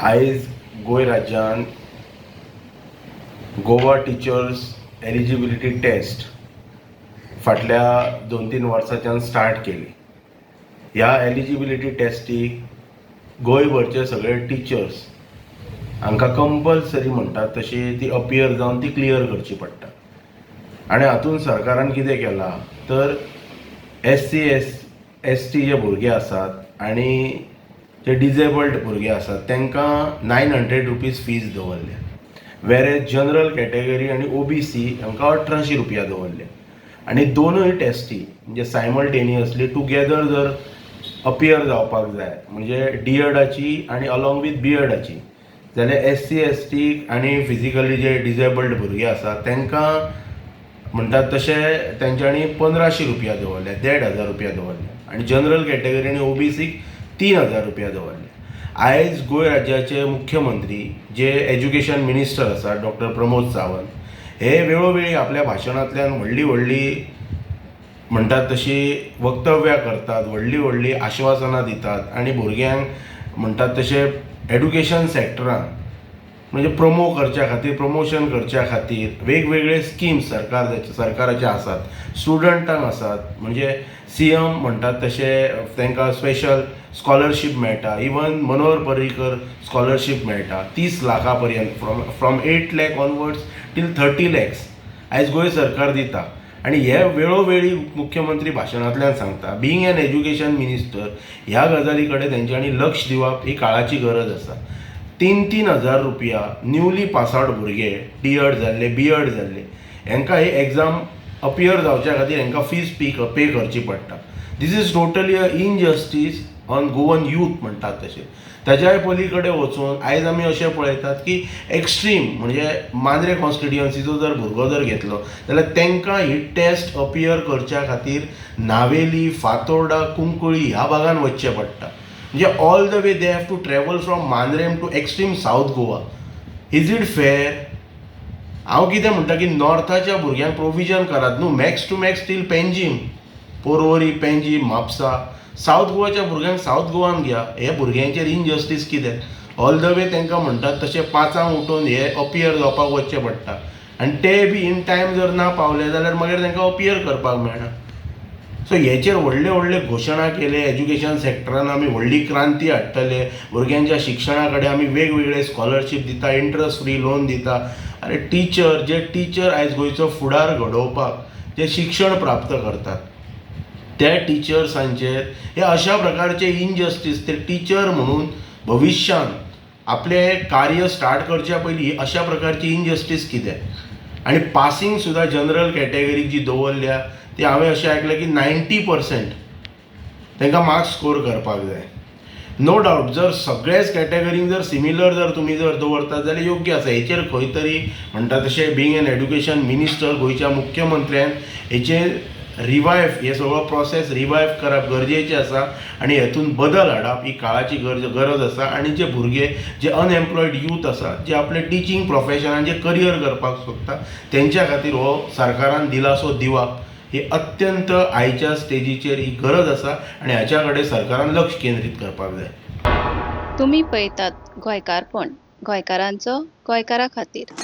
आयज गोंय राज्यान Goa teachers eligibility taste फाटल्या 2-3 वर्सांच्यान स्टार्ट केली. ह्या एलिजिबिलिटी टेस्टीक गोंयभरचे सगळे टिचर्स हांकां कंपल्सरी म्हणटात तशी ती अपियर जावन ती क्लियर करची पडटा. आनी हातूंत सरकारान कितें केलां तर SC ST जे भुरगे आसात आनी जे डिजेबल्ड भुरगे आसात तांकां 900 रुपीज फीज दवरल्या, वेरेज जनरल कॅटेगरी आनी OBC हांकां 1800 रुपया दवरल्या. आनी दोनूय टेस्टी म्हणजे सायमल्टेनियसली टुगेदर जर अपियर जावपाक जाय म्हणजे DEDची आनी अलॉंग वीथ BEDची जाल्यार SC ST आनी फिजिकली जे डिजेबल्ड भुरगे आसात तांकां म्हणटात तशे तेंच्यांनी 1500 रुपया दवरल्या, 1500 रुपया दवरल्या. आनी जनरल कॅटेगरी आनी OBCक 3000 रुपया दवरले. आयज गोंय राज्याचे मुख्यमंत्री जे एज्युकेशन मिनिस्टर आसा डॉक्टर प्रमोद सावंत हे वेळोवेळी आपल्या भाशणांतल्यान व्हडली म्हणटात तशी वक्तव्यां करतात, व्हडली आश्वासनां दितात आनी भुरग्यांक म्हणटात तशे एड्युकेशन सेक्टरान म्हणजे प्रमोशन करच्या खातीर वेगवेगळे स्किम्स सरकाराचे आसात, स्टुडंटांक आसात. म्हणजे CM म्हणटात तशे तांकां स्पेशल स्कॉलरशीप मेळटा, इवन मनोहर पर्रीकर स्कॉलरशीप मेळटा 30 लाखां पर्यंत from 8 lakh onwards till 30 lakhs आयज गोंय सरकार दिता. आनी हे वेळोवेळी मुख्यमंत्री भाशणांतल्यान सांगता बिंग एन एज्युकेशन मिनिस्टर ह्या गजाली कडेन तेंच्यांनी लक्ष दिवप ही काळाची गरज आसा. 3-3 हजार रुपया न्यूली पास आउट भुरगे DED जाल्ले BED जाल्ले हांकां ही एग्जाम अपियर जावच्या खातीर हांकां फीज पे करची पडटा. This is totally a injustice on Goan youth म्हणटात तशें. ताच्याय पलीकडे वचून आयज आमी अशें पळयतात की एक्स्ट्रीम म्हणजे मांद्रे कॉन्स्टिट्युएन्सीचो जर भुरगो जर घेतलो जाल्यार तांकां ही टेस्ट अपियर करच्या खातीर नावेली, फातोर्डा, कुंकळी ह्या भागान वचचें पडटा. म्हणजे all the way they have to travel from Mandrem to extreme south Goa. Is it fair? हांव कितें म्हणटा की नॉर्थाच्या भुरग्यांक प्रोविजन करात न्हू, max to max till Panjim, Porvorim, Panjim, Mapusa. South गोवाच्या भुरग्यांक साऊथ गोवान घ्या. हे भुरग्यांचेर इनजस्टीस कितें? ऑल द वे तांकां म्हणटात तशें 5 उठून हे अपियर जावपाक वचचें पडटा आनी ते बी इन टायम जर ना पावले जाल्यार मागीर तांकां अपियर करपाक मेळना. सो हेचेर व्हडले घोशणा केले. एज्युकेशन सेक्टरान आमी व्हडली क्रांती हाडटले. भुरग्यांच्या शिक्षणा कडेन आमी वेगवेगळे स्कॉलरशीप दिता, इंट्रस्ट फ्री लोन दिता. अरे टीचर आयज गोंयचो फुडार घडोवपाक जे शिक्षण प्राप्त करतात त्या टिचर्सांचेर हे अशा प्रकारचे इनजस्टीस ते टीचर म्हणून भविश्यान आपले कार्य स्टार्ट करच्या पयलीं अशा प्रकारची इनजस्टीस कितें? आनी पासींग सुद्दां जनरल कॅटेगरीक जी दवरल्या ती हांवें अशें आयकलें की 90% तांकां मार्क्स स्कोर करपाक जाय. नो डावट जर सगळेच कॅटेगरीक जर सिमिलर जर तुमी जर दवरतात जाल्यार योग्य आसा. हेचेर खंय तरी म्हणटा तशें बिंग एन एड्युकेशन मिनिस्टर गोंयच्या मुख्यमंत्र्यान हेचेर हे सगळो प्रोसेस रिवायव करप गरजेचें आसा आनी हेतून बदल हाडप ही काळाची गरज आसा. आनी जे भुरगे जे अनएम्प्लॉयड यूथ आसा जे आपले टिचींग प्रोफेशनान जे करियर करपाक सोदता तेंच्या खातीर हो सरकारान दिलासो दिवप ही अत्यंत आयच्या स्टेजीचेर ही गरज आसा आनी हाच्या कडेन सरकारान लक्ष केंद्रीत करपाक जाय. तुम्ही पळयतात गोंयकारपण, गोंयकारांचो गोंयकारा खातीर.